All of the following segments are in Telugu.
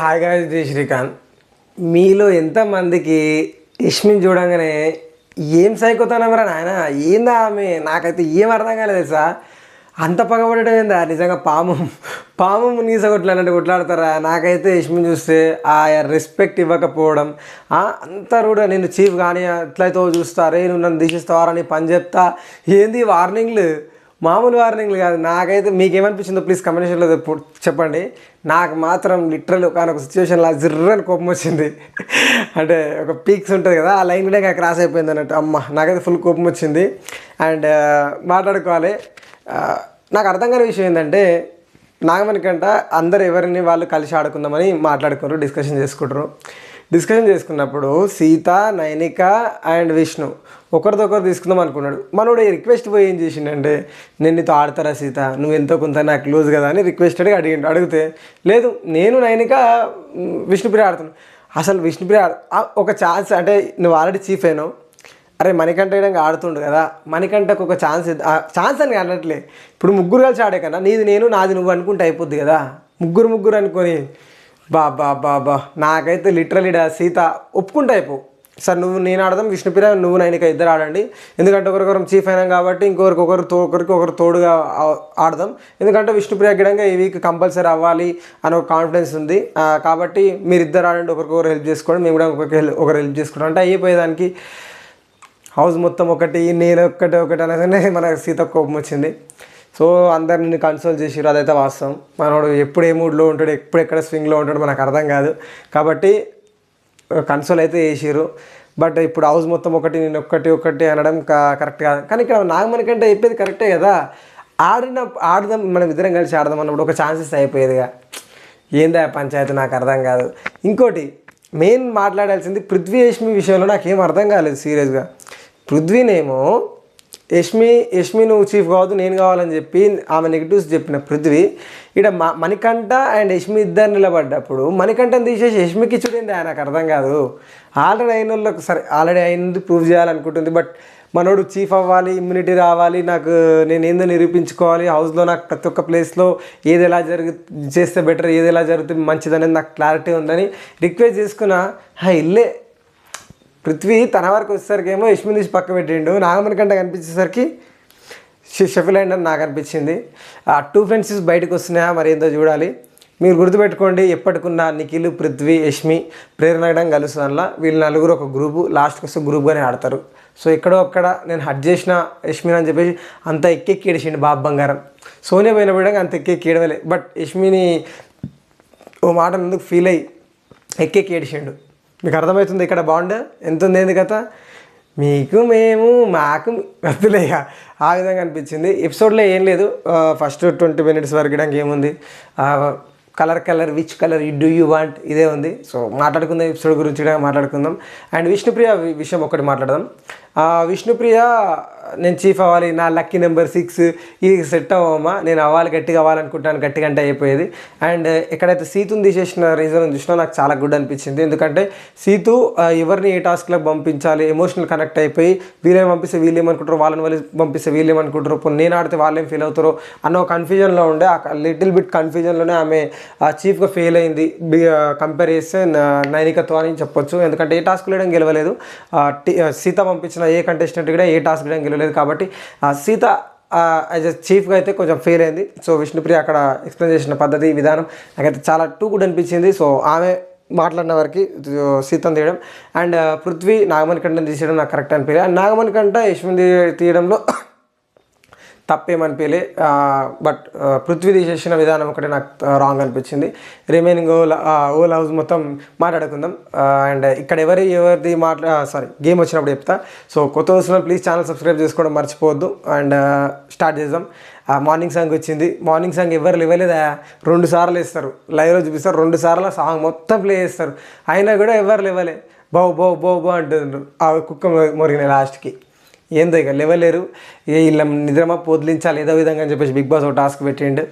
హాయ్ గాయ్స్, జై శ్రీకాంత్. మీలో ఎంతమందికి యష్మిని చూడంగానే ఏం సైకోతానమరా నాయన, ఏందా ఆమె, నాకైతే ఏం అర్థం కాలేదు సార్. అంత పగబడటం ఏందా, నిజంగా పాము నీస కొట్లాడంటే కొట్లాడతారా? నాకైతే యష్మిని చూస్తే ఆ రెస్పెక్ట్ ఇవ్వకపోవడం, అంతా కూడా నేను చీఫ్ కానీ ఎట్లయితే చూస్తారే, నువ్వు నన్ను తీసిస్తావారని పని చెప్తా, ఏంది వార్నింగ్లు, మామూలు వార్నింగ్లు కాదు. నాకైతే మీకేమనిపించిందో ప్లీజ్ కమెంటేషన్లో చెప్పండి. నాకు మాత్రం లిటరల్ ఒక సిచ్యువేషన్లో జిర్రని కోపం వచ్చింది. అంటే ఒక పీక్స్ ఉంటుంది కదా, ఆ లైన్ కూడా క్రాస్ అయిపోయింది అన్నట్టు. అమ్మ, నాకైతే ఫుల్ కోపం వచ్చింది. అండ్ మాట్లాడుకోవాలి. నాకు అర్థం కాని విషయం ఏంటంటే, నాగమణికంట అందరు ఎవరిని వాళ్ళు కలిసి ఆడుకుందామని మాట్లాడుకున్నారు, డిస్కషన్ చేసుకున్నప్పుడు సీత, నైనిక అండ్ విష్ణు ఒకరిదొకరు తీసుకుందాం అనుకున్నాడు. మనోడు రిక్వెస్ట్ పోయి ఏం చేసిండంటే, నేను నీతో ఆడతారా సీత, నువ్వు ఎంతో కొంత నాకు క్లోజ్ కదా అని రిక్వెస్టెడ్గా అడిగితే, లేదు నేను నైనిక విష్ణుప్రియ ఆడుతున్నాను. అసలు విష్ణుప్రియ ఒక ఛాన్స్, అంటే నువ్వు ఆల్రెడీ చీఫ్ అయినావు, అరే మణికంఠ వేయడానికి ఆడుతుండు కదా, మణికంఠకు ఒక ఛాన్స్ అని అనట్లే. ఇప్పుడు ముగ్గురు కలిసి ఆడే కన్నా నీది నేను నాది నువ్వు అనుకుంటే అయిపోద్ది కదా. ముగ్గురు అనుకొని బాబా నాకైతే లిటరలీ సీత ఒప్పుకుంటే అయిపో, సార్ నువ్వు నేను ఆడదాం, విష్ణుప్రియ నువ్వు నైనిక ఇద్దరు ఆడండి, ఎందుకంటే ఒకరికొకరు చీఫ్ అయినాం కాబట్టి ఒకరికి తోడుగా ఆడదాం, ఎందుకంటే విష్ణుప్రియ గిడంగా ఈ వీక్ కంపల్సరీ అవ్వాలి అని ఒక కాన్ఫిడెన్స్ ఉంది, కాబట్టి మీరిద్దరు ఆడండి, ఒకరికొకరు హెల్ప్ చేసుకోండి, మేము కూడా ఒకరు హెల్ప్ చేసుకుంటాం అంటే అయిపోయేదానికి. హౌస్ మొత్తం ఒకటి, నేను ఒకటి అనగానే మన సీత కోపం వచ్చింది. సో అందరు నిన్ను కన్సోల్ చేసిరు, అదైతే వాస్తవం. మనోడు ఎప్పుడు ఏ మూడ్లో ఉంటాడు, ఎప్పుడు ఎక్కడ స్వింగ్లో ఉంటాడు మనకు అర్థం కాదు, కాబట్టి కన్సోల్ అయితే చేసిరు. బట్ ఇప్పుడు హౌస్ మొత్తం ఒకటి, నేను ఒకటి అనడం కరెక్ట్ కాదు. కానీ ఇక్కడ నాగమణి కంటే చెప్పేది కరెక్టే కదా, ఆడదాం మనం ఇద్దరం కలిసి ఆడదాం అన్నప్పుడు ఒక ఛాన్సెస్ అయిపోయేదిగా. ఏందా పంచాయతీ నాకు అర్థం కాదు. ఇంకోటి మెయిన్ మాట్లాడాల్సింది పృథ్వీ యష్మి విషయంలో నాకేం అర్థం కాలేదు సీరియస్గా. పృథ్వీనేమో యష్మి నువ్వు చీఫ్ కావద్దు నేను కావాలని చెప్పి ఆమె నెగిటివ్స్ చెప్పిన పృథ్వీ, ఇక్కడ మణికంఠ అండ్ యష్మి ఇద్దరు నిలబడ్డప్పుడు మణికంఠని తీసేసి యష్మికి ఇచ్చుడేంది నాకు అర్థం కాదు. ఆల్రెడీ అయిన వాళ్ళకి సరే, ఆల్రెడీ అయినది ప్రూవ్ చేయాలనుకుంటుంది, బట్ మనోడు చీఫ్ అవ్వాలి, ఇమ్యూనిటీ రావాలి, నాకు నేను ఏందో నిరూపించుకోవాలి, హౌస్లో నాకు ప్రతి ఒక్క ప్లేస్లో ఏది ఎలా చేస్తే బెటర్, ఏది ఎలా జరుగుతుంది మంచిదనేది నాకు క్లారిటీ ఉందని రిక్వెస్ట్ చేసుకున్న ఇల్లే. పృథ్వీ తన వరకు వచ్చేసరికి ఏమో యష్మిని తీసి పక్క పెట్టిండు, నాగమణి కంటే కనిపించేసరికి షఫిల్ అయింది అని నాకు అనిపించింది. ఆ టూ ఫ్రెండ్షిప్స్ బయటకు వస్తున్నాయా మరి ఏందో చూడాలి. మీరు గుర్తుపెట్టుకోండి, ఎప్పటికున్న నిఖిల్, పృథ్వీ, యష్మి, ప్రేరణ కలుస్తుంది అందులో. వీళ్ళు నలుగురు ఒక గ్రూపు, లాస్ట్కి వస్తే గ్రూప్గానే ఆడతారు. సో ఎక్కడో అక్కడ నేను హట్ చేసిన యష్మిని అని చెప్పేసి అంత ఎక్కెక్కి ఏడిచిండు బాబు బంగారం. సోనియా పోయిన పోయడానికి అంత ఎక్కెక్కి ఏడవలే, బట్ యష్మిని ఓ మాట ఎందుకు ఫీల్ అయ్యి ఎక్కెక్కి ఏడిచిండు. మీకు అర్థమవుతుంది ఇక్కడ బాండ్ ఎంత ఉంది, ఏంది కథ, మీకు మేము మాకు వద్దులేక ఆ విధంగా అనిపించింది. ఎపిసోడ్లో ఏం లేదు, ఫస్ట్ 20 minutes వరకు ఏముంది, colour which colour do you want ఇదే ఉంది. సో మాట్లాడుకుందాం, ఎపిసోడ్ గురించి కూడా మాట్లాడుకుందాం. అండ్ విష్ణుప్రియ విషయం ఒకటి మాట్లాడదాం. విష్ణుప్రియ నేను చీఫ్ అవ్వాలి, నా లక్కీ నెంబర్ 6 ఇది సెట్ అవ్వమా, నేను అవ్వాలి, గట్టిగా అవ్వాలనుకుంటాను, గట్టిగా అంటే అయిపోయేది. అండ్ ఎక్కడైతే సీతుని తీసేసిన రీజన్ చూసినా నాకు చాలా గుడ్ అనిపించింది. ఎందుకంటే సీతు ఎవరిని ఏ టాస్క్లకు పంపించాలి, ఎమోషనల్ కనెక్ట్ అయిపోయి వీళ్ళేం పంపిస్తే వీళ్ళేమనుకుంటారు, వాళ్ళని వాళ్ళు పంపిస్తే వీళ్ళేమనుకుంటారు, ఇప్పుడు నేను ఆడితే వాళ్ళేం ఫీల్ అవుతారో అన్న కన్ఫ్యూజన్లో ఉండే. ఆ లిటిల్ బిట్ కన్ఫ్యూజన్లోనే ఆమె చీఫ్గా ఫెయిల్ అయింది కంపేర్ చేస్తే నైనికతో అని చెప్పొచ్చు. ఎందుకంటే ఏ టాస్క్ లేడం గెలవలేదు, సీత పంపించిన ఏ కంటెస్టెంట్ కూడా ఏ టాస్క్ లేడం గెలవలేదు. కాబట్టి సీత యాజ్ ఎ చీఫ్గా అయితే కొంచెం ఫెయిల్ అయింది. సో విష్ణుప్రియ అక్కడ ఎక్స్ప్లెయిన్ చేసిన పద్ధతి విధానం నాకైతే చాలా గుడ్ అనిపించింది. సో ఆమె మాట్లాడిన వరకు సీతను తీయడం అండ్ పృథ్వీ నాగమణి కంటని తీసేయడం నాకు కరెక్ట్ అనిపించలేదు. అండ్ నాగమణి కంట యష్మిని తీయడంలో తప్పేమనిపించలే, బట్ పృథ్వీ తీసేసిన విధానం ఒకటి నాకు రాంగ్ అనిపించింది. రిమైనింగ్ ఓల్ హౌస్ మొత్తం మాట్లాడుకుందాం. అండ్ ఇక్కడ ఎవరిది గేమ్ వచ్చినప్పుడు చెప్తా. సో కొత్త వస్తున్న ప్లీజ్ ఛానల్ సబ్స్క్రైబ్ చేసుకోవడం మర్చిపోవద్దు. అండ్ స్టార్ట్ చేద్దాం. మార్నింగ్ సాంగ్ వచ్చింది. మార్నింగ్ సాంగ్ ఎవరు ఇవ్వలేదా, 2 సార్లు వేస్తారు, లైవ్లో చూపిస్తారు, 2 సార్లు సాంగ్ మొత్తం ప్లే చేస్తారు, అయినా కూడా ఎవరు ఇవ్వలే. బౌ అంటున్నారు ఆ కుక్క మొరిగిన లాస్ట్కి. ఏందో ఇక లేవలేరు, ఇలా నిద్రమా పొదిలించాలి ఏదో విధంగా అని చెప్పేసి బిగ్ బాస్ ఒక టాస్క్ పెట్టిండు.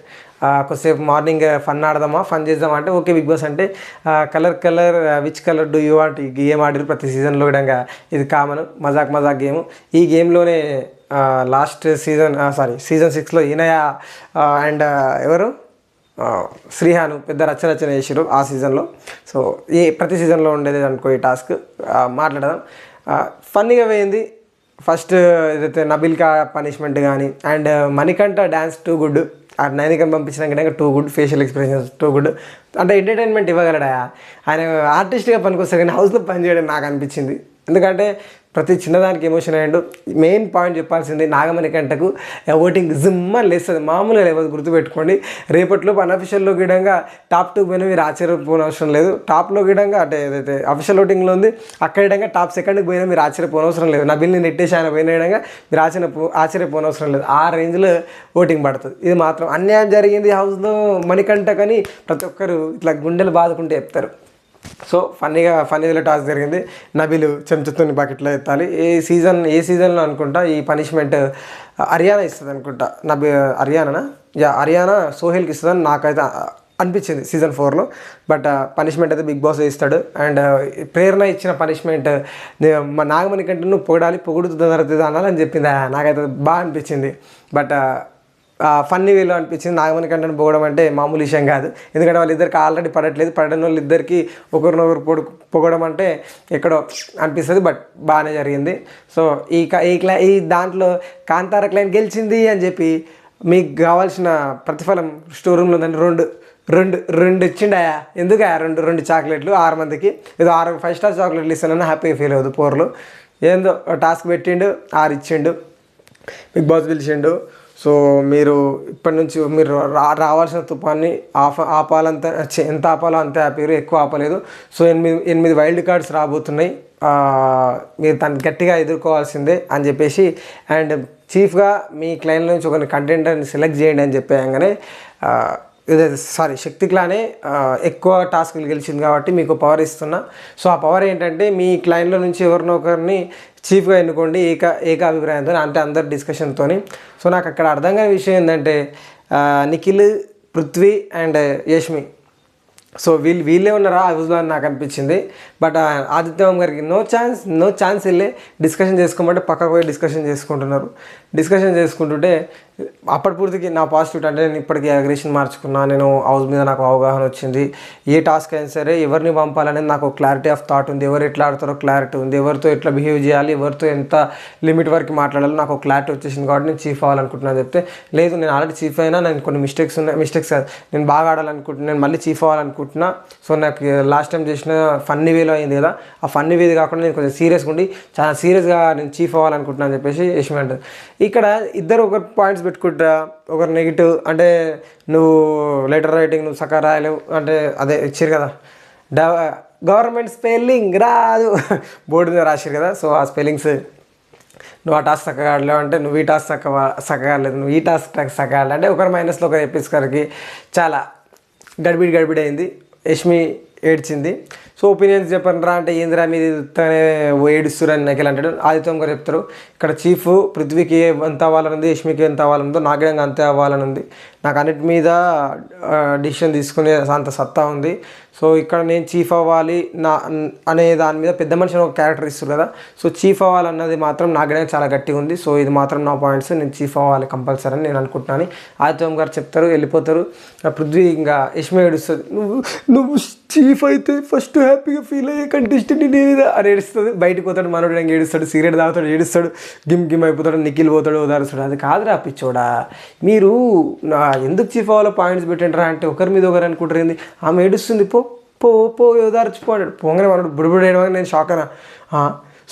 కొద్దిసేపు మార్నింగ్ ఫన్ చేద్దామా అంటే ఓకే బిగ్ బాస్ అంటే colour which colour do you want ఈ గేమ్ ఆడిరు ప్రతి సీజన్లో కూడా. ఇది కామన్ మజాక్ గేమ్. ఈ గేమ్లోనే లాస్ట్ సీజన్ 6లో ఈయనయ అండ్ ఎవరు శ్రీహాను పెద్ద రచన చేసారు ఆ సీజన్లో. సో ప్రతి సీజన్లో ఉండేది అనుకో ఈ టాస్క్. మాట్లాడదాం. ఫన్నీగా పోయింది. ఫస్ట్ ఏదైతే నబిల్కా పనిష్మెంట్ కానీ and Manikantha dance too good. ఆ నైనికని పంపించినాక too good, facial expressions too good. అంటే ఎంటర్టైన్మెంట్ ఇవ్వగలడా ఆయన, ఆర్టిస్ట్గా పనికొస్తారు కానీ హౌస్లో పని చేయడం నాకు అనిపించింది. ఎందుకంటే ప్రతి చిన్నదానికి ఎమోషన్ అయ్యాడు. మెయిన్ పాయింట్ చెప్పాల్సింది నాగమణికంటకు ఓటింగ్ జిమ్మని లేస్తుంది, మామూలుగా లేవదు. గుర్తుపెట్టుకోండి, రేపట్లో అన్అఫిషియల్లో గిడంగా టాప్ 2 పోయినా మీరు ఆశ్చర్యపోనవసరం లేదు. టాప్లో గిడంగా అంటే ఏదైతే అఫిషియల్ ఓటింగ్లో ఉంది అక్కడ విధంగా టాప్ 2కి పోయినా మీరు ఆశ్చర్యపోనవసరం లేదు. నబిల్ని నెట్టేసి ఆయన పోయిన విధంగా మీరు ఆశ్చర్యపోనవసరం లేదు. ఆ రేంజ్లో ఓటింగ్ పడుతుంది. ఇది మాత్రం అన్యాయం జరిగింది హౌస్లో మణికంటకని ప్రతి ఒక్కరు ఇట్లా గుండెలు బాదుకుంటే చెప్తారు. సో ఫన్నీగా టాస్క్ జరిగింది. నబిలు చెంచుతోని బకెట్లో ఎత్తాలి. ఏ సీజన్లో అనుకుంటా ఈ పనిష్మెంట్ హర్యానా ఇస్తుంది అనుకుంటా. హర్యానా సోహెల్కి ఇస్తుందని నాకైతే అనిపించింది సీజన్ 4లో. బట్ పనిష్మెంట్ అయితే బిగ్ బాస్ ఇస్తాడు. అండ్ ప్రేరణ ఇచ్చిన పనిష్మెంట్ నాగమణికంటే నువ్వు పొగుడుతుంది అనాలని చెప్పింది. నాకైతే బాగా అనిపించింది. బట్ ఫన్నీ వేలో అనిపించింది. నాగమణికంటను పొగడం అంటే మామూలు విషయం కాదు. ఎందుకంటే వాళ్ళిద్దరికి ఆల్రెడీ పడని వాళ్ళిద్దరికి ఒకరినొకరు పొగడం అంటే ఎక్కడో అనిపిస్తుంది. బట్ బాగానే జరిగింది. సో ఈ దాంట్లో కాంతార క్లైన్ గెలిచింది అని చెప్పి మీకు కావాల్సిన ప్రతిఫలం స్టోర్ రూమ్లో ఉందని రెండు ఇచ్చిండాయా. ఎందుకు రెండు చాక్లెట్లు 6 మందికి, ఏదో 6 5 స్టార్ చాక్లెట్లు ఇస్తానని హ్యాపీగా ఫీల్ అవ్వదు పోర్లు. ఏందో టాస్క్ పెట్టిండు, 6 ఇచ్చిండు, బిగ్ బాస్ పిలిచిండు. సో మీరు ఇప్పటి నుంచి మీరు రావాల్సిన తుఫాన్ని ఆపాలంత ఎంత ఆపాలో అంతే ఆపారు, ఎక్కువ ఆపలేదు. సో 8 వైల్డ్ కార్డ్స్ రాబోతున్నాయి, మీరు దాన్ని గట్టిగా ఎదుర్కోవాల్సిందే అని చెప్పేసి. అండ్ చీఫ్గా మీ క్లైంట్ నుంచి ఒక కంటెంటర్ని సెలెక్ట్ చేయండి అని చెప్పాగానే శక్తి క్లానే ఎక్కువ టాస్క్లు గెలిచింది కాబట్టి మీకు పవర్ ఇస్తున్నా. సో ఆ పవర్ ఏంటంటే మీ క్లైంట్లో నుంచి ఎవరినో ఒకరిని చీఫ్గా ఎన్నుకోండి ఏకాభిప్రాయంతో, అంటే అందరి డిస్కషన్తో. సో నాకు అక్కడ అర్థం కాని విషయం ఏంటంటే నిఖిల్, పృథ్వీ అండ్ యష్మి, సో వీళ్ళే ఉన్నారా హౌస్లో అని నాకు అనిపించింది. బట్ ఆదిత్య గారికి నో ఛాన్స్ వెళ్ళే డిస్కషన్ చేసుకోమంటే పక్కకు పోయి డిస్కషన్ చేసుకుంటుంటే అప్పటి పూర్తికి నా పాజిటివ్ అంటే నేను ఇప్పటికీ అగ్రెషన్ మార్చుకున్నా. నేను హౌస్ మీద నాకు అవగాహన వచ్చింది. ఏ టాస్క్ అయినా సరే ఎవరిని పంపాలనేది నాకు క్లారిటీ ఆఫ్ థాట్ ఉంది. ఎవరు ఎట్లా ఆడతారో క్లారిటీ ఉంది. ఎవరితో ఎట్లా బిహేవ్ చేయాలి, ఎవరితో ఎంత లిమిట్ వరకు మాట్లాడాలో నాకు క్లారిటీ వచ్చేసింది. కాబట్టి నేను చీఫ్ అవ్వాలనుకుంటున్నాను చెప్తే, లేదు నేను ఆల్రెడీ చీఫ్ అయినా, నేను కొన్ని మిస్టేక్స్ నేను బాగా ఆడాలనుకుంటున్నాను, నేను మళ్ళీ చీఫ్ అవ్వాలనుకుంటున్నా. సో నాకు లాస్ట్ టైం చేసిన ఫన్నీ వేలో అయింది కదా, ఆ ఫన్నీ వేది కాకుండా నేను కొంచెం సీరియస్గా ఉండి చాలా సీరియస్గా నేను చీఫ్ అవ్వాలనుకుంటున్నాను అని చెప్పేసి యష్మి అంటుంది. ఇక్కడ ఇద్దరు ఒకరు పాయింట్స్ పెట్టుకుంటా, ఒకరు నెగిటివ్ అంటే నువ్వు లెటర్ రైటింగ్ నువ్వు సకా రాయలేవు అంటే అదే ఇచ్చారు కదా, గవర్నమెంట్ స్పెల్లింగ్ రాదు బోర్డు మీద రాశారు కదా. సో ఆ స్పెల్లింగ్స్ నువ్వు ఆ టాస్క్ చక్కగా ఆడలేవు అంటే నువ్వు ఈ టాస్క్ చక్కగా ఆడలేదు, నువ్వు ఈ టాస్క్ చక్కగా ఆడలేదు అంటే ఒకరు మైనస్లో ఒకరు చెప్పేసరికి చాలా గడిబిడి అయింది. యష్మి ఏడ్చింది. సో ఒపీనియన్స్ చెప్పండిరా అంటే ఏందిరా మీది ఏడుస్తురని నకిల్ అంటాడు. ఆదిత్యం గారు చెప్తారు ఇక్కడ చీఫ్ పృథ్వీకి ఎంత అవ్వాలనుంది, యష్మికి ఎంత అవ్వాలనుందో నాకు కూడా అంతే అవ్వాలనుంది. నాకు అన్నిటి మీద డిసిషన్ తీసుకునే అంత సత్తా ఉంది. సో ఇక్కడ నేను చీఫ్ అవ్వాలి అనే దాని మీద పెద్ద మనిషి ఒక క్యారెక్టర్ ఇస్తారు కదా, సో చీఫ్ అవ్వాలన్నది మాత్రం నాకు చాలా గట్టిగా ఉంది. సో ఇది మాత్రం నా పాయింట్స్, నేను చీఫ్ అవ్వాలి కంపల్సరీ అని నేను అనుకుంటున్నాను. ఆదిత్యం గారు చెప్తారు, వెళ్ళిపోతారు. పృథ్వీ ఇంకా యష్మి ఏడుస్తుంది, నువ్వు చీఫ్ అయితే ఫస్ట్ హ్యాపీగా ఫీల్ అయ్యే కంటెస్టెంట్ నేనేదా అని ఏడుస్తుంది. బయటకు పోతాడు, మనోడు ఏడుస్తాడు, సిగరెట్ తాగుతాడు, ఏడుస్తాడు, గిమ్ అయిపోతాడు, నిఖిల్ పోతాడు, ఓదారుస్తాడు. అది కాదురా పిచ్చోడా, మీరు ఎందుకు చీఫ్ అవ్వాలో పాయింట్స్ పెట్టంటారా అంటే ఒకరి మీద ఒకరు అనుకుంటారు. ఏంది ఆమె ఏడుస్తుంది, పో ఓదార్చిపోయాడు. పోగానే మనోడు బుడిబుడి వేయడం నేను షాక్ అయినా.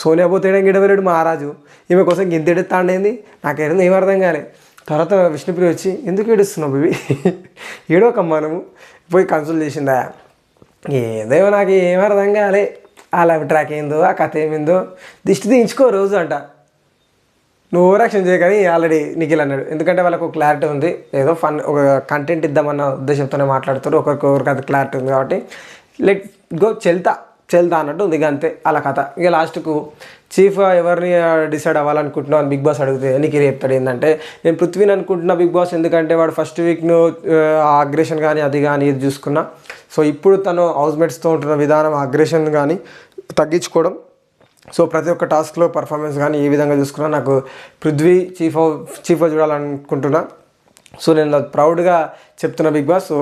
సోనియా పోతేయడం గిడవలేడు మహారాజు, ఈమె కోసం గింత ఎడుతాండేంది నాకేదో ఏం అర్థం కాలే. తర్వాత విష్ణుప్రియ వచ్చి ఎందుకు ఏడుస్తున్నావు బేబీ, ఏడోకమ్మా నువ్వు పోయి కన్సల్ట్ చేసిందా, ఏదో నాకు ఏం అర్థం కాలే, ఆ లవ్ ట్రాక్ ఏందో ఆ కథ ఏమిందో దిష్టి తీయించుకో రోజు అంట. నువ్వు ఓవరాక్షన్ చేయకని ఆల్రెడీ నిఖిల్ అన్నాడు. ఎందుకంటే వాళ్ళకు ఒక క్లారిటీ ఉంది, ఏదో ఫన్ ఒక కంటెంట్ ఇద్దామన్న ఉద్దేశంతోనే మాట్లాడుతారు, ఒకరికి అది క్లారిటీ ఉంది కాబట్టి లెట్ గో చెల్తా అన్నట్టు ఉంది. ఇక అంతే అలా కథ. ఇక లాస్ట్కు చీఫ్ ఎవరిని డిసైడ్ అవ్వాలనుకుంటున్నావు అని బిగ్ బాస్ అడిగితే నిఖిల్ చెప్తాడు ఏంటంటే నేను పృథ్వీని అనుకుంటున్నా బిగ్ బాస్, ఎందుకంటే వాడు ఫస్ట్ వీక్ను అగ్రెషన్ కానీ అది కానీ ఇది చూసుకున్నా. సో ఇప్పుడు తను హౌస్మేట్స్తో ఉంటున్న విధానం అగ్రెషన్ కానీ తగ్గించుకోవడం, సో ప్రతి ఒక్క టాస్క్లో పర్ఫార్మెన్స్ కానీ ఏ విధంగా చూసుకున్నా నాకు పృథ్వీ చీఫ్గా చూడాలనుకుంటున్నా. సో నేను ప్రౌడ్గా చెప్తున్నా బిగ్ బాస్. సో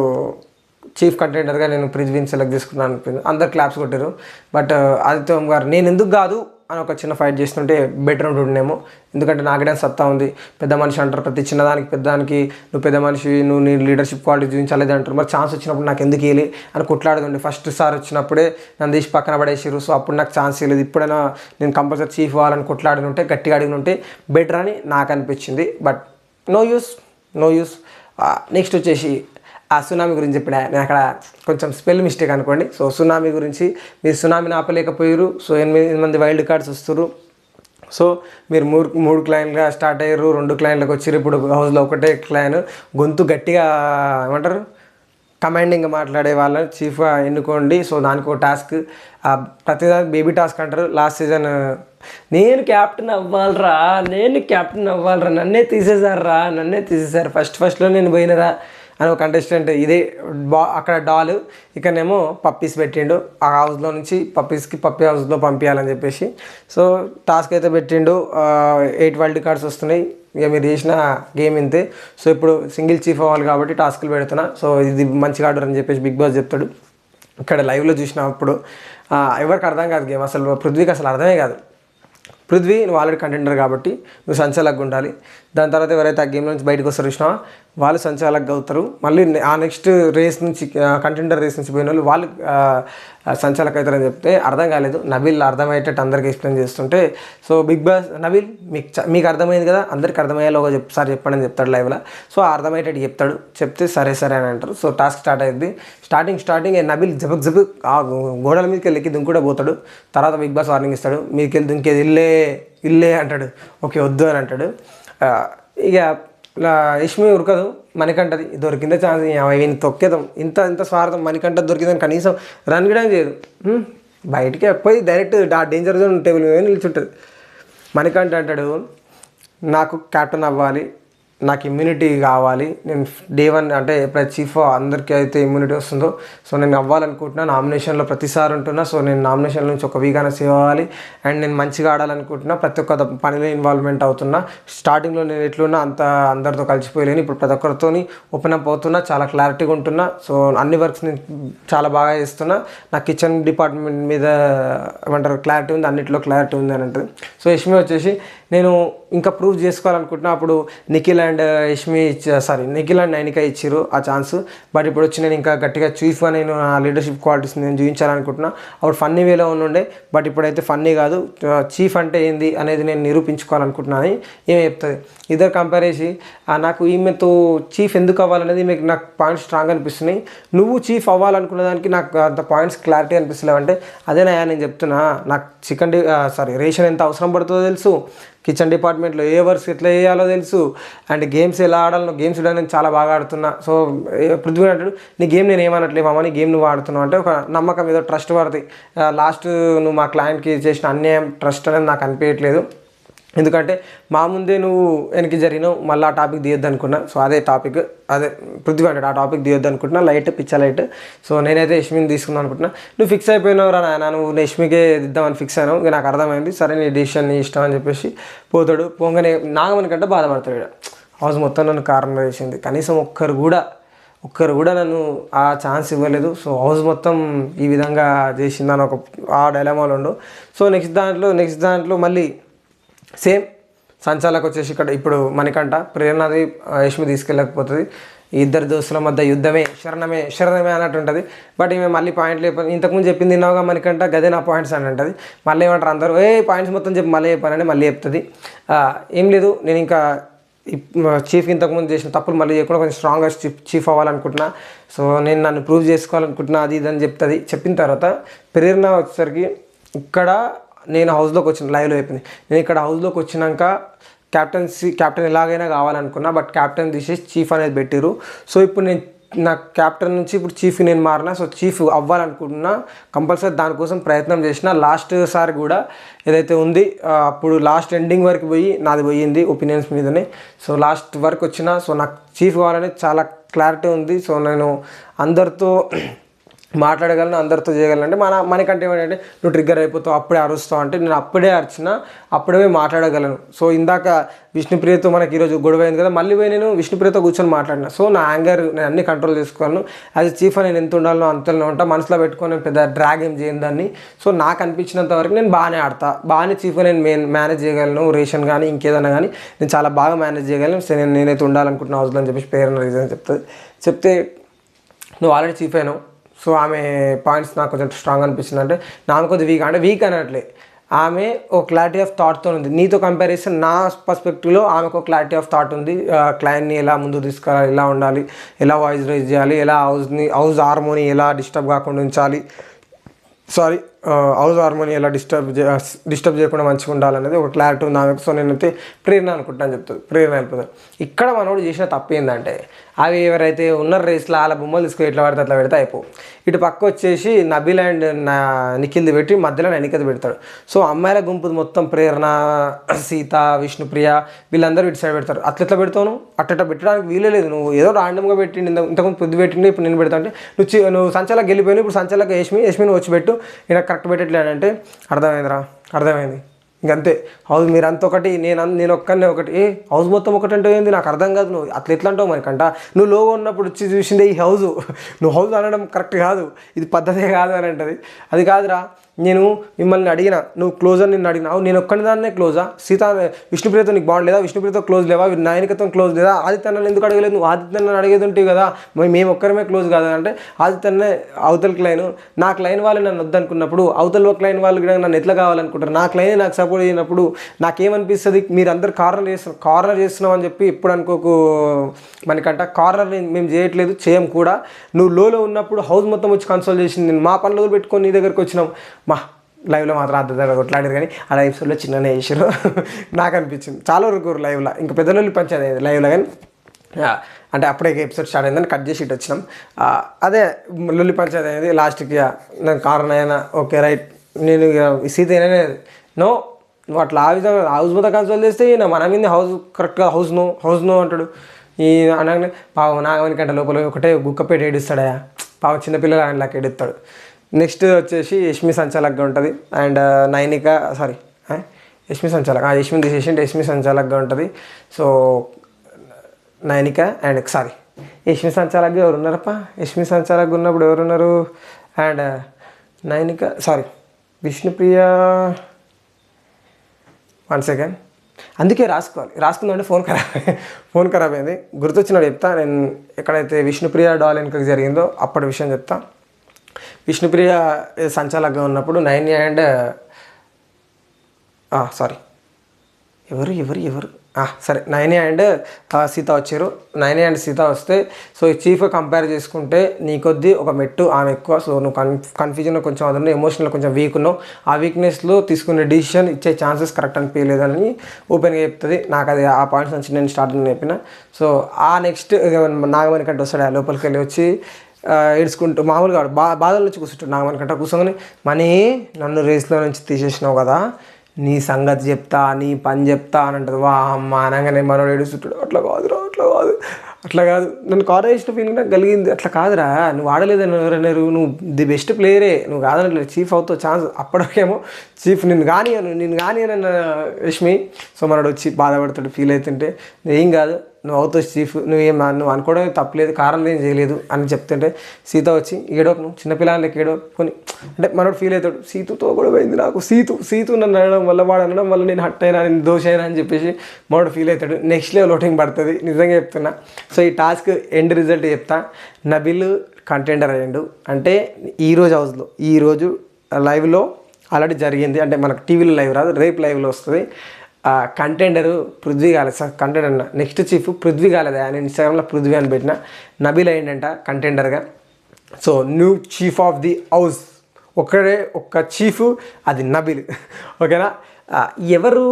చీఫ్ కంటెండర్గా నేను పృథ్వీని సెలెక్ట్ చేసుకున్నాను అనిపింది. అందరు క్లాప్స్ కొట్టారు. బట్ ఆదిత్య ఓం గారు నేను ఎందుకు కాదు అని ఒక చిన్న ఫైట్ చేస్తుంటే బెటర్ ఉంటుండేమో. ఎందుకంటే నాకైనా సత్తా ఉంది, పెద్ద మనిషి అంటారు, ప్రతి చిన్నదానికి పెద్దదానికి నువ్వు పెద్ద మనిషి, నువ్వు నీ లీడర్షిప్ క్వాలిటీ చూపించాలి అంటారు. మరి ఛాన్స్ వచ్చినప్పుడు నాకు ఎందుకు ఇవ్వలే అని కొట్లాడుతుండే. ఫస్ట్ సార్ వచ్చినప్పుడే నన్ను తీసి పక్కన పడేసారు. సో అప్పుడు నాకు ఛాన్స్ ఇవ్వలేదు. ఇప్పుడైనా నేను కంపల్సరీ చీఫ్ అవ్వాలని కొట్లాడి ఉంటే, గట్టిగా అడిగి ఉంటే బెటర్ అని నాకు అనిపించింది. But no use. నెక్స్ట్ వచ్చేసి ఆ సునామీ గురించి చెప్పిన నేను అక్కడ కొంచెం స్పెల్ మిస్టేక్ అనుకోండి. సో సునామీ గురించి, మీరు సునామీని ఆపలేకపోయారు. సో 8 మంది వైల్డ్ కార్డ్స్ వస్తారు. సో మీరు మూడు క్లైన్గా స్టార్ట్ అయ్యారు, 2 క్లైన్లకు వచ్చారు. ఇప్పుడు హౌస్లో ఒకటే క్లైన్ గొంతు గట్టిగా ఏమంటారు కమాండింగ్గా మాట్లాడే వాళ్ళని చీఫ్గా ఎన్నుకోండి. సో దానికి ఒక టాస్క్, ప్రతిదానికి బేబీ టాస్క్ అంటారు. లాస్ట్ సీజన్ నేను క్యాప్టెన్ అవ్వాలరా నన్నే తీసేశారు ఫస్ట్లో నేను పోయినరా అని ఒక కంటెస్టెంట్. ఇదే అక్కడ డాల్, ఇక్కడనేమో పప్పీస్ పెట్టిండు. ఆ హౌస్లో నుంచి పప్పీ హౌస్లో పంపించాలని చెప్పేసి. సో టాస్క్ అయితే పెట్టిండు. 8 వైల్డ్ కార్డ్స్ వస్తున్నాయి. ఇక మీరు చేసిన గేమ్ ఇంతే. సో ఇప్పుడు సింగిల్ చీఫ్ అవ్వాలి కాబట్టి టాస్క్లు పెడుతున్నా. సో ఇది మంచిగా ఆర్డర్ అని చెప్పేసి బిగ్ బాస్ చెప్తాడు. ఇక్కడ లైవ్లో చూసినప్పుడు ఎవరికి అర్థం కాదు గేమ్. అసలు పృథ్వీకి అసలు అర్థమే కాదు. పృథ్వీ నువ్వు ఆల్రెడీ కంటెండర్ కాబట్టి నువ్వు సంచాలకుగా ఉండాలి. దాని తర్వాత ఎవరైతే ఆ గేమ్ నుంచి బయటకు వస్తారు చూసినా వాళ్ళు సంచాలకుగా అవుతారు. మళ్ళీ ఆ నెక్స్ట్ రేస్ నుంచి కంటెండర్ రేస్ నుంచి పోయిన వాళ్ళు సంచాలక అవుతారని చెప్తే అర్థం కాలేదు. నబీల్ అర్థమయ్యేటట్టు అందరికీ ఎక్స్ప్లెయిన్ చేస్తుంటే, సో బిగ్ బాస్ నబీల్ మీకు అర్థమైంది కదా, అందరికి అర్థమయ్యేలాగా సార్ చెప్పండి అని చెప్తాడు లైవ్లో. సో అర్థమయ్యేటట్టు చెప్తే సరే అని అంటారు. సో టాస్క్ స్టార్ట్ అయ్యింది. స్టార్టింగ్ నబీల్ జబక్ ఆ గోడల మీదకి వెళ్ళి దుంకుడే పోతాడు. తర్వాత బిగ్ బాస్ వార్నింగ్ ఇస్తాడు, మీదకి వెళ్ళి దుంకేది ఇల్లే అంటాడు. ఓకే వద్దు అని అంటాడు. ఇక యష్మి ఉరకదు, మణికంఠది దొరికిందే ఛాన్స్, వీని తొక్కేదాం. ఇంత స్వార్థం మణికంఠ దొరికిందని కనీసం రన్ కూడా చేయదు. బయటికి పోయి డైరెక్ట్ ఆ డేంజర్ జోన్ టేబుల్ మీద నిల్చుంటుంది. మణికంఠ అంటాడు నాకు క్యాప్టెన్ అవ్వాలి, నాకు ఇమ్యూనిటీ కావాలి, నేను డే 1 అంటే ఎప్పుడైతే చీఫ్ అందరికీ అయితే ఇమ్యూనిటీ వస్తుందో సో నేను అవ్వాలనుకుంటున్నా. నామినేషన్లో ప్రతిసారి ఉంటున్నా. సో నేను నామినేషన్ నుంచి ఒక వీక్ అయినా సేవ్ అవ్వాలి అండ్ నేను మంచిగా ఆడాలనుకుంటున్నా. ప్రతి ఒక్క పనిలో ఇన్వాల్వ్మెంట్ అవుతున్నా. స్టార్టింగ్లో నేను ఎట్లున్నా అంత అందరితో కలిసిపోయలేను. ఇప్పుడు ప్రతి ఒక్కరితో ఓపెన్ అప్ అవుతున్నా, చాలా క్లారిటీగా ఉంటున్నా. సో అన్ని వర్క్స్ నేను చాలా బాగా చేస్తున్నా. నా కిచెన్ డిపార్ట్మెంట్ మీద ఏమంటారు క్లారిటీ ఉంది, అన్నింటిలో క్లారిటీ ఉంది అని అంటుంది. సో యష్మి వచ్చేసి నేను ఇంకా ప్రూవ్ చేసుకోవాలనుకుంటున్నా. అప్పుడు నిఖిల్ అండ్ నైనిక ఇచ్చారు ఆ ఛాన్స్. బట్ ఇప్పుడు వచ్చి నేను ఇంకా గట్టిగా చీఫ్గా నేను ఆ లీడర్షిప్ క్వాలిటీస్ నేను చూపించాలనుకుంటున్నా. అప్పుడు ఫన్నీ వేలో ఉండే, బట్ ఇప్పుడైతే ఫన్నీ కాదు, చీఫ్ అంటే ఏంది అనేది నేను నిరూపించుకోవాలనుకుంటున్నాను అని ఈమె చెప్తుంది. ఇద్దరు కంపేర్ చేసి నాకు ఈమెతో చీఫ్ ఎందుకు అవ్వాలనేది మీకు నాకు పాయింట్స్ స్ట్రాంగ్ అనిపిస్తున్నాయి, నువ్వు చీఫ్ అవ్వాలనుకున్న దానికి నాకు అంత పాయింట్స్ క్లారిటీ అనిపిస్తలేవు అంటే అదేనా నేను చెప్తున్నా. నాకు రేషన్ ఎంత అవసరం పడుతుందో తెలుసు, కిచెన్ డిపార్ట్మెంట్లో ఏ వర్క్స్ ఎట్లా చేయాలో తెలుసు, అండ్ గేమ్స్ ఎలా ఆడాలో గేమ్స్ నేను చాలా బాగా ఆడుతున్నా. సో పృథ్వీ అంటాడు నీ గేమ్ నేను ఏమనట్లేదు మామ, నీ గేమ్ నువ్వు ఆడుతున్నావు అంటే ఒక నమ్మకం ఏదో ట్రస్ట్ పడుతుంది. లాస్ట్ నువ్వు మా క్లయింట్కి చేసిన అన్యాయం ట్రస్ట్ అనేది నాకు అనిపించట్లేదు. ఎందుకంటే మా ముందే నువ్వు వెనక్కి జరిగినావు, మళ్ళీ ఆ టాపిక్ తీయొద్దు అనుకున్నా. సో అదే పృథ్వీ అంటాడు ఆ టాపిక్ తీయొద్దు అనుకుంటున్నా, పిచ్చ లైట్. సో నేనైతే యష్మిని తీసుకుందాం అనుకుంటున్నా. నువ్వు ఫిక్స్ అయిపోయినావు రా నాయన, నువ్వు యష్మికే ఇద్దామని ఫిక్స్ అయినావు, ఇక నాకు అర్థమైంది, సరే నీ డిసిషన్ నీ ఇష్టం అని చెప్పేసి పోతాడు. పోగానే నాగమని కంటే బాధపడతాడు. హౌస్ మొత్తం నన్ను కార్నర్ చేసింది, కనీసం ఒక్కరు కూడా నన్ను ఆ ఛాన్స్ ఇవ్వలేదు. సో హౌస్ మొత్తం ఈ విధంగా చేసిందని ఒక ఆ డైలామాలో ఉండు. సో నెక్స్ట్ దాంట్లో మళ్ళీ సేమ్ సంచాలకు వచ్చేసి ఇక్కడ ఇప్పుడు మణికంఠ ప్రేరణది యష్మి తీసుకెళ్ళకపోతుంది. ఇద్దరు దోస్తుల మధ్య యుద్ధమే శరణమే అన్నట్టు ఉంటుంది. బట్ ఈమె మళ్ళీ పాయింట్లు ఇంతకుముందు చెప్పింది తిన్నావుగా మణికంఠ గదే నా పాయింట్స్ అని అంటుంది. మళ్ళీ ఏమంటారు అందరూ పాయింట్స్ మొత్తం చెప్పి మళ్ళీ చెప్పానంటే మళ్ళీ చెప్తుంది. ఏం లేదు నేను ఇంకా చీఫ్ ఇంతకుముందు చేసిన తప్పులు మళ్ళీ చేయకుండా కొంచెం స్ట్రాంగ్గా చీఫ్ అవ్వాలనుకుంటున్నా. సో నేను నన్ను ప్రూవ్ చేసుకోవాలనుకుంటున్నా అది ఇది అని చెప్తుంది. చెప్పిన తర్వాత ప్రేరణ వచ్చేసరికి ఇక్కడ నేను హౌస్లోకి వచ్చిన లైవ్లో అయిపోయింది. నేను ఇక్కడ హౌస్లోకి వచ్చినాక క్యాప్టెన్ ఎలాగైనా కావాలనుకున్నా, బట్ క్యాప్టెన్ తీసేసి చీఫ్ అనేది పెట్టారు. సో ఇప్పుడు నేను నా క్యాప్టెన్ నుంచి ఇప్పుడు చీఫ్ నేను మారినా. సో చీఫ్ అవ్వాలనుకుంటున్నా, కంపల్సరీ దానికోసం ప్రయత్నం చేసిన. లాస్ట్ సారి కూడా ఏదైతే ఉంది అప్పుడు లాస్ట్ ఎండింగ్ వరకు నాది పోయింది ఒపీనియన్స్ మీదనే. సో లాస్ట్ వరకు వచ్చిన. సో నాకు చీఫ్ కావాలని చాలా క్లారిటీ ఉంది. సో నేను అందరితో మాట్లాడగలను, అందరితో చేయగలను అంటే మనకంటే ఏంటంటే నువ్వు ట్రిగ్గర్ అయిపోతావు, అప్పుడే అరుస్తావు అంటే నేను అప్పుడే అరిచినా అప్పుడే మాట్లాడగలను. సో ఇందాక విష్ణుప్రియతో మనకి ఈరోజు గొడవ అయింది కదా, మళ్ళీ పోయి నేను విష్ణుప్రియతో కూర్చొని మాట్లాడినా. సో నా యాంగర్ నేను అన్ని కంట్రోల్ చేసుకోగలను. యాజ్ చీఫ్ నేను ఎంత ఉండాలో అంతలో ఉంటా, మనసులో పెట్టుకొని నేను పెద్ద డ్రాగ్ ఏం చేయను దాన్ని. సో నాకు అనిపించినంత వరకు నేను బాగానే ఆడతా, బాగానే చీఫ్ నేను మేనేజ్ చేయగలను. రేషన్ కానీ ఇంకేదైనా కానీ నేను చాలా బాగా మేనేజ్ చేయగలను. సో నేనైతే ఉండాలనుకుంటున్నా హౌస్లో అని చెప్పేసి పేరు రీజన్ చెప్తే నువ్వు ఆల్రెడీ చీఫ్ అయినావు. సో ఆమె పాయింట్స్ నాకు కొంచెం స్ట్రాంగ్ అనిపిస్తుంది. అంటే నాకు కొద్దిగా వీక్, అంటే వీక్ అనట్లే, ఆమె ఒక క్లారిటీ ఆఫ్ థాట్తో ఉంది. నీతో కంపారిజన్ నా పర్స్పెక్టివ్లో ఆమెకు ఒక క్లారిటీ ఆఫ్ థాట్ ఉంది. క్లయింట్ని ఎలా ముందు తీసుకురావాలి, ఎలా ఉండాలి, ఎలా వాయిస్ రైజ్ చేయాలి, ఎలా హౌస్ హార్మోనీ ఎలా డిస్టర్బ్ కాకుండా ఉంచాలి, హౌస్ హార్మోనీ ఎలా డిస్టర్బ్ చేయకుండా మంచిగా ఉండాలనేది ఒక క్లారిటీ ఉంది ఆమెకు. సో నేనైతే ప్రేరణ అనుకుంటాను చెప్తాను, ప్రేరణ వెళ్ళిపోతాను. ఇక్కడ మనోడు చేసిన తప్పు ఏంటంటే అవి ఎవరైతే ఉన్న రేస్లో అలా బొమ్మలు తీసుకొని ఎట్లా పడితే అట్లా పెడితే అయిపో. ఇటు పక్క వచ్చేసి నబీల్ అండ్ నిఖిల్ది పెట్టి మధ్యలో నైనికది పెడతాడు. సో అమ్మాయిల గుంపు మొత్తం ప్రేరణ, సీత, విష్ణుప్రియ వీళ్ళందరూ ఇటు సైడ్ పెడతారు. అట్లా పెడతాను, అట్ట పెట్టడానికి వీలే లేదు. నువ్వు ఏదో రాండమ్గా పెట్టిండి, ఇంతకుముందు పొద్దు పెట్టిండి, ఇప్పుడు నేను పెడతా అంటే నువ్వు సంచాలకు వెళ్ళిపోయినా, ఇప్పుడు సంచాలకు యష్మిని వచ్చి పెట్టు, ఇలా కరెక్ట్ పెట్టట్లేదంటే అర్థమైంది ఇంకంతే. హౌస్ మీరంతా ఒకటి, నేను ఒక్కనే ఒకటి, హౌస్ మొత్తం ఒకటి అంటే ఏంది నాకు అర్థం కాదు. నువ్వు అట్లా ఎట్లా అంటావు మనకంట, నువ్వు లోగా ఉన్నప్పుడు వచ్చి చూసిందే ఈ హౌస్, నువ్వు హౌస్ అనడం కరెక్ట్ కాదు, ఇది పద్ధతే కాదు అని అంటది. అది కాదురా, నేను మిమ్మల్ని అడిగిన, నువ్వు క్లోజర్ నిన్ను అడిగినావు, నేను ఒక్కని దాన్నే క్లోజా? విష్ణుప్రియతో నీకు బాగుండలేదా? విష్ణుప్రియతో క్లోజ్ లేవా? నాయనికతో క్లోజ్ లేదా? ఆదిత్యన్నని ఎందుకు అడగలేదు? నువ్వు ఆదిత్యన్నని అడిగేది ఉంటాయి కదా, మేము ఒక్కరమే క్లోజ్ కాదు అంటే ఆదిత్యన్నే అవతలకి లైన్, నాకు లైన్ వాళ్ళు నన్ను వద్దనుకున్నప్పుడు అవతల ఒక లైన్ వాళ్ళు కూడా నన్ను ఎట్లా కావాలనుకుంటారు? నాకు లైన్ నాకు సపోర్ట్ చేయనప్పుడు నాకేమనిపిస్తుంది? మీరు అందరు కార్నర్ చేస్తున్నాం అని చెప్పి ఎప్పుడు అనుకోకు మనకంట. కార్నర్ మేము చేయట్లేదు, చేయం కూడా. నువ్వు లోలో ఉన్నప్పుడు హౌస్ మొత్తం వచ్చి కన్సోల్ చేసింది, నేను మా పనులు పెట్టుకొని నీ దగ్గరికి వచ్చినాం. లైవ్లో మాత్రం అర్థం కొట్లాడారు, కానీ ఆ ఎపిసోడ్లో చిన్ననే చేసారు. నాకు అనిపించింది చాలా వరకు లైవ్లో ఇంకా పెద్దలు పంచాది లైవ్లో. కానీ అంటే అప్పుడే ఎపిసోడ్ స్టార్ట్ అయిందని కట్ చేసి ఇటు వచ్చినాం. అదే లొల్లి పంచాయతీ అనేది లాస్ట్కి నాకు కారణం అయినా ఓకే రైట్, నేను సీత అనేది నో, నువ్వు అట్లా ఆ విధంగా హౌస్ మొత్తం కన్సోల్ చేస్తే మన మీద హౌస్ కరెక్ట్గా హౌస్ నో అంటాడు. ఈ అనగానే పావు నాగమనికంటే లోపల ఒకటే గుక్కపేట ఏడుస్తాడా, పావు చిన్నపిల్లలు ఆయనలాగా ఏడుస్తాడు. నెక్స్ట్ వచ్చేసి యష్మి సంచాలక్గా ఉంటుంది అండ్ నైనిక యష్మి తీసేసి యష్మి సంచాలక్గా ఉంటుంది. సో నైనిక అండ్ యష్మి సంచాలక్గా ఎవరు ఉన్నారప్ప? యష్మి సంచాలక్గా ఉన్నప్పుడు ఎవరున్నారు? అండ్ నైనిక విష్ణుప్రియ, 1 సెకండ్, అందుకే రాసుకుందామంటే ఫోన్ ఖరాబ్ అయింది. గుర్తొచ్చినాడు చెప్తా. నేను ఎక్కడైతే విష్ణుప్రియ డాల్ వెనుకకి జరిగిందో అప్పటి విషయం చెప్తా. విష్ణుప్రియ సంచాలక్గా ఉన్నప్పుడు నైని అండ్ ఎవరు నైని అండ్ సీత వచ్చారు. నైని అండ్ సీత వస్తే సో ఈ చీఫ్ కంపేర్ చేసుకుంటే నీ కొద్దీ ఒక మెట్టు ఆమె ఎక్కువ. సో నువ్వు కన్ఫ్యూజన్లో కొంచెం అదన్నా, ఎమోషనల్ కొంచెం వీక్ ఉన్నావు. ఆ వీక్నెస్లో తీసుకునే డిసిషన్ ఇచ్చే ఛాన్సెస్ కరెక్ట్ అనిపించలేదని ఓపెన్గా చెప్తుంది. నాకు అది ఆ పాయింట్స్ నుంచి నేను స్టార్టింగ్ చెప్పిన. సో ఆ నెక్స్ట్ నాగమణి కంటే వస్తాడు, ఆ లోపలికి వెళ్ళి వచ్చి ఏడ్చుకుంటూ మామూలుగా బాధల నుంచి కూర్చుంటాడు. నాగమణి కంటే కూర్చొని మనీ నన్ను రేస్లో నుంచి తీసేసినావు కదా, నీ సంగతి చెప్తా, నీ పని చెప్తా అని అంటుంది. వా అమ్మ అనగానే మనోడు ఏడుస్తుంటాడు. అట్లా కాదు నన్ను కార్ వేసిన ఫీలింగ్ నాకు కలిగింది. అట్లా కాదురా, నువ్వు ఆడలేదని ఎవరన్నారు, నువ్వు ది బెస్ట్ ప్లేయరే, నువ్వు కాదనట్లేదు, చీఫ్ అవుతావు ఛాన్స్. అప్పటికేమో చీఫ్ నిన్ను కానీ అన్న యష్మి. సో మనోడు వచ్చి బాధపడతాడు, ఫీల్ అవుతుంటే ఏం కాదు నువ్వు అవుతావు చీఫ్, నువ్వు అనుకోవడం తప్పలేదు, కారణం ఏం చేయలేదు అని చెప్తుంటే సీత వచ్చి ఏడోకు, నువ్వు చిన్నపిల్లలకి ఏడోకొని అంటే మనోడు ఫీల్ అవుతాడు. సీతుతో కూడా పోయింది నాకు, సీతు నన్ను అనడం వల్ల, వాడు అనడం వల్ల నేను హట్ అయినా, నేను దోష అయినా అని చెప్పేసి మనోడు ఫీల్ అవుతాడు. నెక్స్ట్ లెవెల్ ఓటింగ్ పడుతుంది, నిజంగా చెప్తున్నా. సో ఈ టాస్క్ ఎండ్ రిజల్ట్ చెప్తా. నబీల్ కంటెండర్ అయ్యాడు అంటే ఈరోజు హౌస్లో, ఈరోజు లైవ్లో ఆల్రెడీ జరిగింది. అంటే మనకు టీవీలో లైవ్ రాదు, రేపు లైవ్లో వస్తుంది. కంటెండరు పృథ్వీ కాలేదు సార్, కంటెండర్ అన్న నెక్స్ట్ చీఫ్ పృథ్వీ కాలేదు, ఆయన ఇన్స్టాగ్రామ్లో పృథ్వీ అని పెట్టిన. నబీల్ అయ్యిందంట కంటెండర్గా. So new chief of the house ఒక్క చీఫ్, అది నబీల్. ఓకేనా? ఎవరు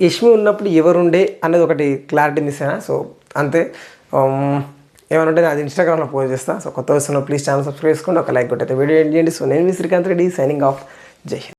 యష్మి ఉన్నప్పుడు ఎవరుండే అనేది ఒకటి క్లారిటీ మిస్ అయినా. సో అంతే, ఏమైనా ఉంటే అది ఇన్స్టాగ్రామ్లో పోస్ట్ చేస్తాను. సో కొత్త వస్తున్నా ప్లీజ్ ఛానల్ సబ్స్క్రైబ్ చేసుకోండి, ఒక లైక్ కొట్టయితే వీడియో ఎండ్ చేయండి. సో నేను శ్రీకాంత్ రెడ్డి సైనింగ్ ఆఫ్. జై హింద్.